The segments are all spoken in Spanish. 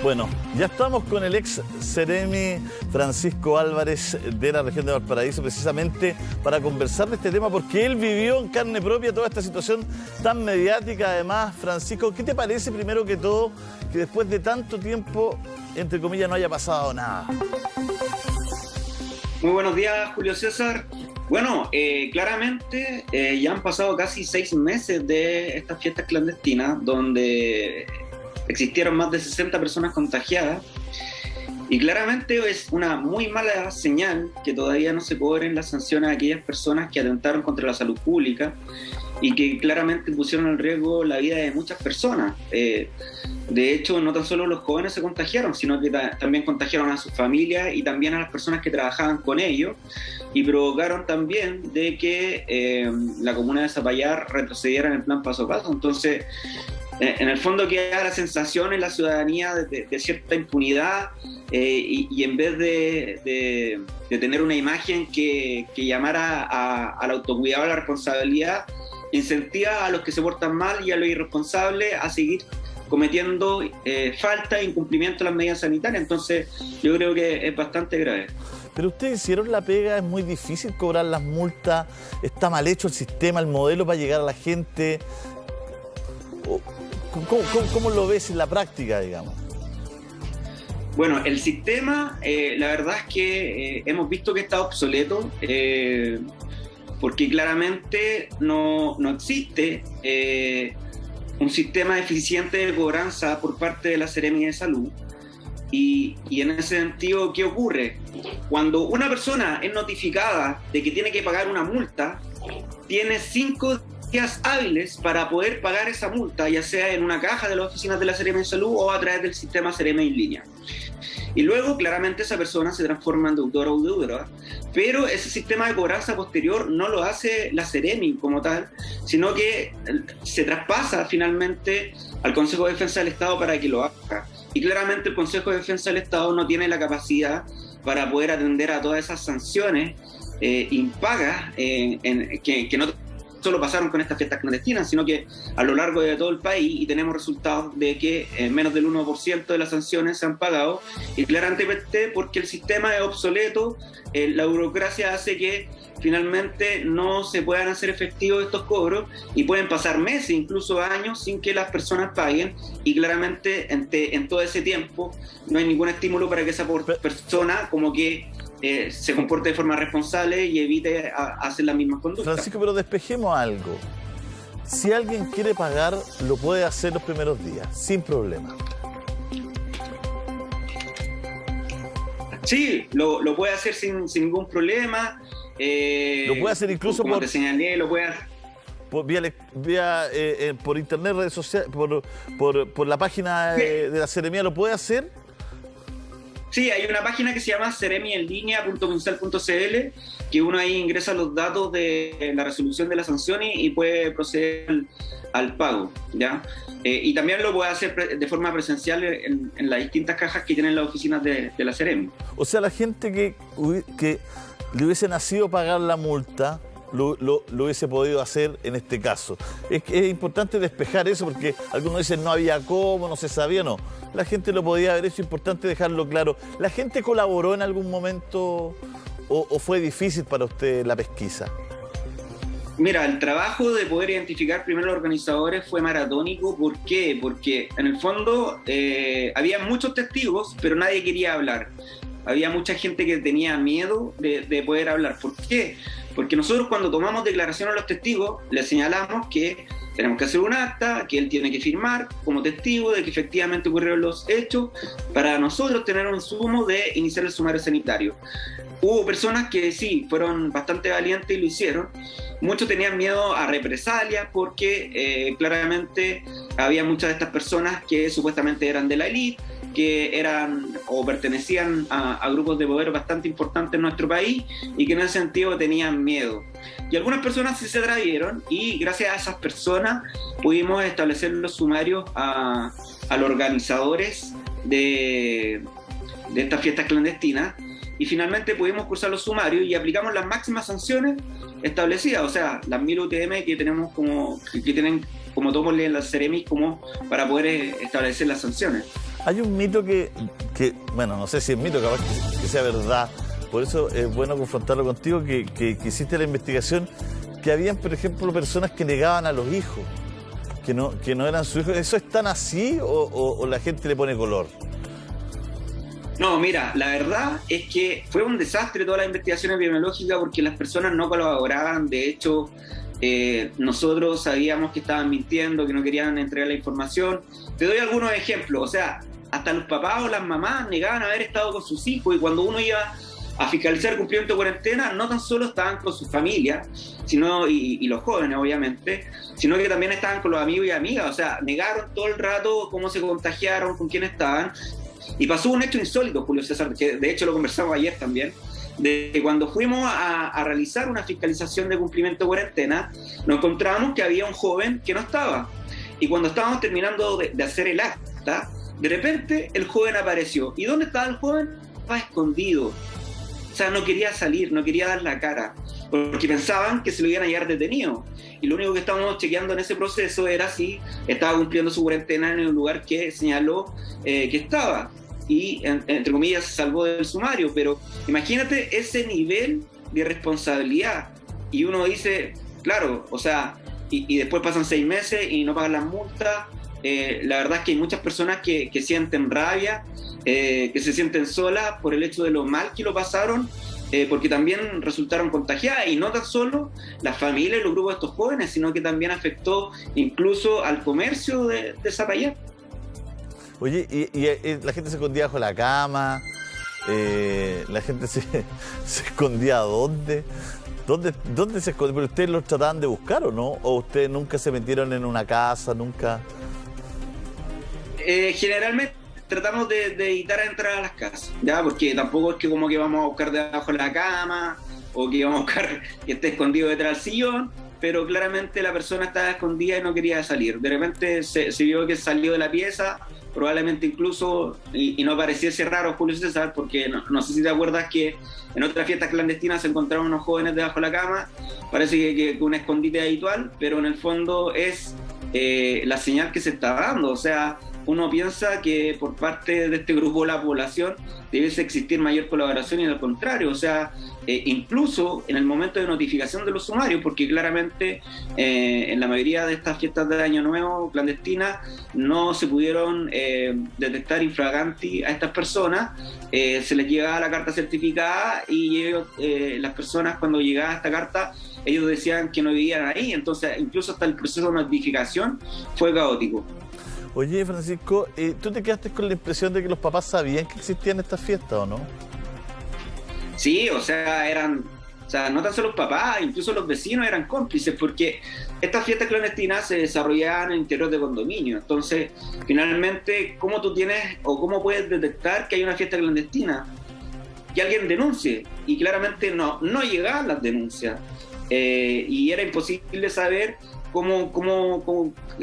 Bueno, ya estamos con el ex Ceremi Francisco Álvarez de la región de Valparaíso, precisamente para conversar de este tema, porque él vivió en carne propia toda esta situación tan mediática. Además, Francisco, ¿qué te parece, primero que todo, que después de tanto tiempo, entre comillas, no haya pasado nada? Muy buenos días, Julio César. Bueno, claramente ya han pasado casi 6 meses de estas fiestas clandestinas, donde existieron más de 60 personas contagiadas, y claramente es una muy mala señal que todavía no se cobren las sanciones a aquellas personas que atentaron contra la salud pública y que claramente pusieron en riesgo la vida de muchas personas. De hecho, no tan solo los jóvenes se contagiaron, sino que también contagiaron a sus familias y también a las personas que trabajaban con ellos, y provocaron también de que la comuna de Zapallar retrocediera en el plan paso a paso. Entonces, en el fondo queda la sensación en la ciudadanía de cierta impunidad, y en vez de tener una imagen que llamara al autocuidado, a la responsabilidad, incentiva a los que se portan mal y a los irresponsables a seguir cometiendo falta e incumplimiento de las medidas sanitarias. Entonces yo creo que es bastante grave. Pero ustedes hicieron la pega, es muy difícil cobrar las multas, está mal hecho el sistema, el modelo para llegar a la gente. ¿Cómo lo ves en la práctica, digamos? Bueno, el sistema, la verdad es que hemos visto que está obsoleto, porque claramente no existe un sistema eficiente de cobranza por parte de la Seremi de Salud. Y en ese sentido, ¿qué ocurre? Cuando una persona es notificada de que tiene que pagar una multa, tiene 5 días hábiles para poder pagar esa multa, ya sea en una caja de las oficinas de la Seremi de Salud o a través del sistema Seremi en línea. Y luego, claramente, esa persona se transforma en deudor o deudora, pero ese sistema de cobranza posterior no lo hace la Seremi como tal, sino que se traspasa finalmente al Consejo de Defensa del Estado para que lo haga. Y claramente el Consejo de Defensa del Estado no tiene la capacidad para poder atender a todas esas sanciones impagas que no solo pasaron con estas fiestas clandestinas, sino que a lo largo de todo el país, y tenemos resultados de que menos del 1% de las sanciones se han pagado, y claramente porque el sistema es obsoleto, la burocracia hace que finalmente no se puedan hacer efectivos estos cobros, y pueden pasar meses, incluso años, sin que las personas paguen, y claramente en todo ese tiempo no hay ningún estímulo para que esa persona como que se comporte de forma responsable y evite hacer las mismas conductas. Francisco, pero despejemos algo. Si alguien quiere pagar, lo puede hacer los primeros días, sin problema. Sí, lo puede hacer sin ningún problema. Lo puede hacer incluso como te señalé, lo puede hacer por internet, redes sociales, por la página de la Seremía, ¿lo puede hacer? Sí, hay una página que se llama seremienlinea.minsal.cl, que uno ahí ingresa los datos de la resolución de la sanción y puede proceder al pago, ¿ya? Y también lo puede hacer de forma presencial en las distintas cajas que tienen las oficinas de la Seremi. O sea, la gente que le hubiese nacido pagar la multa, lo hubiese podido hacer en este caso. Es importante despejar eso, porque algunos dicen no había cómo, no se sabía, no. La gente lo podía haber hecho, importante dejarlo claro. ¿La gente colaboró en algún momento o fue difícil para usted la pesquisa? Mira, el trabajo de poder identificar primero los organizadores fue maratónico. ¿Por qué? Porque en el fondo había muchos testigos, pero nadie quería hablar. Había mucha gente que tenía miedo de poder hablar. ¿Por qué? Porque nosotros, cuando tomamos declaración a los testigos, les señalamos que tenemos que hacer un acta, que él tiene que firmar como testigo de que efectivamente ocurrieron los hechos, para nosotros tener un insumo de iniciar el sumario sanitario. Hubo personas que sí, fueron bastante valientes y lo hicieron. Muchos tenían miedo a represalias porque claramente había muchas de estas personas que supuestamente eran de la élite, que eran o pertenecían a grupos de poder bastante importantes en nuestro país y que en ese sentido tenían miedo. Y algunas personas sí se atrevieron, y gracias a esas personas pudimos establecer los sumarios a los organizadores de estas fiestas clandestinas, y finalmente pudimos cursar los sumarios y aplicamos las máximas sanciones establecidas, o sea, las 1000 UTM que tenemos que tienen como todos las Seremis como para poder establecer las sanciones. Hay un mito bueno, no sé si es mito, capaz que sea verdad, por eso es bueno confrontarlo contigo, que hiciste la investigación, que habían, por ejemplo, personas que negaban a los hijos, que no eran sus hijos. ¿Eso es tan así o la gente le pone color? No, mira, la verdad es que fue un desastre toda la investigación epidemiológica porque las personas no colaboraban. De hecho, nosotros sabíamos que estaban mintiendo, que no querían entregar la información. Te doy algunos ejemplos. O sea, hasta los papás o las mamás negaban haber estado con sus hijos, y cuando uno iba a fiscalizar el cumplimiento de cuarentena, no tan solo estaban con sus familias, sino y los jóvenes, obviamente, sino que también estaban con los amigos y amigas. O sea, negaron todo el rato cómo se contagiaron, con quién estaban. Y pasó un hecho insólito, Julio César, que de hecho lo conversamos ayer también, de que cuando fuimos a realizar una fiscalización de cumplimiento de cuarentena, nos encontramos que había un joven que no estaba. Y cuando estábamos terminando de hacer el acta, de repente el joven apareció. ¿Y dónde estaba el joven? Estaba escondido. O sea, no quería salir, no quería dar la cara, porque pensaban que se lo iban a hallar detenido. Y lo único que estábamos chequeando en ese proceso era si estaba cumpliendo su cuarentena en el lugar que señaló que estaba. Y, entre comillas, se salvó del sumario. Pero imagínate ese nivel de responsabilidad. Y uno dice, claro, o sea, y después pasan 6 meses y no pagan las multas. La verdad es que hay muchas personas que sienten rabia, que se sienten solas por el hecho de lo mal que lo pasaron, porque también resultaron contagiadas, y no tan solo las familias y los grupos de estos jóvenes, sino que también afectó incluso al comercio de Zapallar. Oye, y la gente se escondía bajo la cama, la gente se escondía ¿dónde? ¿Dónde se escondía? ¿Pero ustedes los trataban de buscar o no? ¿O ustedes nunca se metieron en una casa, nunca? Generalmente tratamos de evitar entrar a las casas, ¿ya? Porque tampoco es que como que vamos a buscar debajo de la cama o que vamos a buscar que esté escondido detrás del sillón, pero claramente la persona estaba escondida y no quería salir. De repente se vio que salió de la pieza, probablemente incluso, y no pareciese raro, Julio César, porque no sé si te acuerdas que en otras fiestas clandestinas se encontraron unos jóvenes debajo de la cama. Parece que un escondite habitual, pero en el fondo es la señal que se está dando. O sea, uno piensa que por parte de este grupo de la población debiese existir mayor colaboración, y al contrario, o sea, incluso en el momento de notificación de los sumarios, porque claramente en la mayoría de estas fiestas de Año Nuevo clandestinas no se pudieron detectar infraganti a estas personas, se les llegaba la carta certificada y ellos, las personas, cuando llegaba esta carta, ellos decían que no vivían ahí. Entonces incluso hasta el proceso de notificación fue caótico. Oye, Francisco, ¿tú te quedaste con la impresión de que los papás sabían que existían estas fiestas o no? Sí, o sea, no tan solo los papás, incluso los vecinos eran cómplices, porque estas fiestas clandestinas se desarrollaban en el interior de condominios. Entonces, finalmente, ¿cómo tú tienes o cómo puedes detectar que hay una fiesta clandestina? Que alguien denuncie, y claramente no llegaban las denuncias, y era imposible saber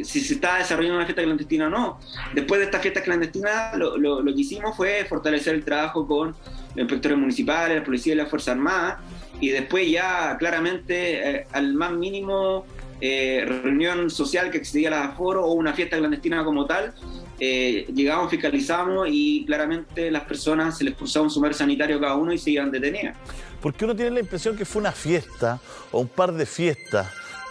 si se estaba desarrollando una fiesta clandestina o no. Después de estas fiestas clandestinas, lo que hicimos fue fortalecer el trabajo con los inspectores municipales, la policía y la Fuerza Armada, y después ya claramente al más mínimo reunión social que excedía el aforo o una fiesta clandestina como tal, llegamos, fiscalizamos, y claramente las personas se les cursaba un sumario sanitario a cada uno y se iban detenidas. Porque uno tiene la impresión que fue una fiesta o un par de fiestas,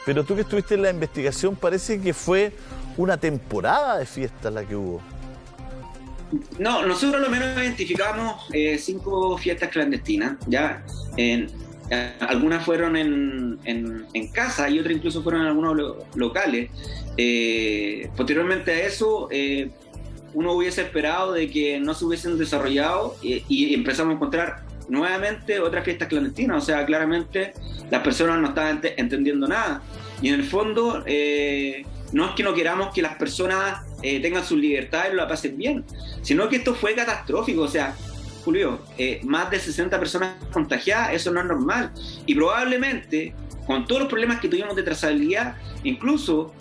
pero tú que estuviste en la investigación, parece que fue una temporada de fiestas la que hubo. No, nosotros lo menos identificamos 5 fiestas clandestinas, ¿ya? Algunas fueron en casa y otras incluso fueron en algunos locales. Posteriormente a eso, uno hubiese esperado de que no se hubiesen desarrollado y empezamos a encontrar nuevamente otras fiestas clandestinas. O sea, claramente las personas no estaban entendiendo nada. Y en el fondo, no es que no queramos que las personas tengan sus libertades y lo pasen bien, sino que esto fue catastrófico. O sea, Julio, más de 60 personas contagiadas, eso no es normal. Y probablemente, con todos los problemas que tuvimos de trazabilidad, incluso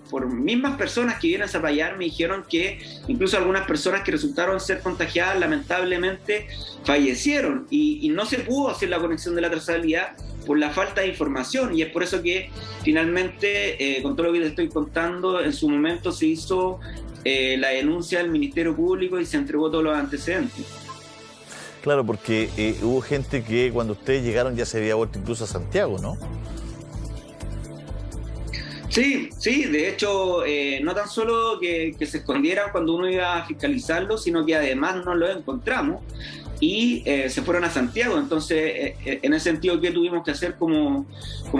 por mismas personas que vienen a Zapallar me dijeron que incluso algunas personas que resultaron ser contagiadas lamentablemente fallecieron, y no se pudo hacer la conexión de la trazabilidad por la falta de información. Y es por eso que finalmente, con todo lo que te estoy contando, en su momento se hizo la denuncia del Ministerio Público y se entregó todos los antecedentes. Claro, porque hubo gente que cuando ustedes llegaron ya se había vuelto incluso a Santiago, ¿no? Sí, sí, de hecho, no tan solo que se escondieran cuando uno iba a fiscalizarlo, sino que además nos lo encontramos y se fueron a Santiago. Entonces, en ese sentido, ¿qué tuvimos que hacer como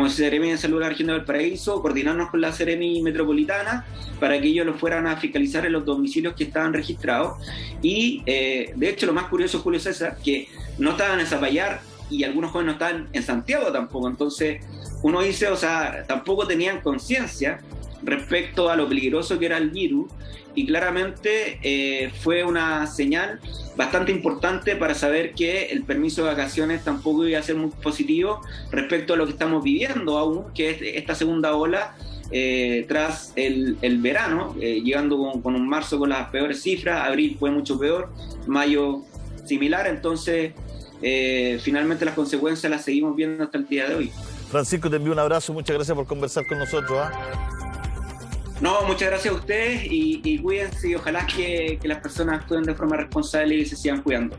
Seremi de Salud de la Región de Valparaíso? Coordinarnos con la Seremi Metropolitana para que ellos lo fueran a fiscalizar en los domicilios que estaban registrados. Y, de hecho, lo más curioso, Julio César, que no estaban en Zapallar y algunos jóvenes no estaban en Santiago tampoco. Entonces, uno dice, o sea, tampoco tenían conciencia respecto a lo peligroso que era el virus, y claramente fue una señal bastante importante para saber que el permiso de vacaciones tampoco iba a ser muy positivo respecto a lo que estamos viviendo aún, que es esta segunda ola tras el verano, llegando con un marzo con las peores cifras, abril fue mucho peor, mayo similar. Entonces finalmente las consecuencias las seguimos viendo hasta el día de hoy. Francisco, te envío un abrazo, muchas gracias por conversar con nosotros. No, muchas gracias a ustedes y cuídense, y ojalá que las personas actúen de forma responsable y se sigan cuidando.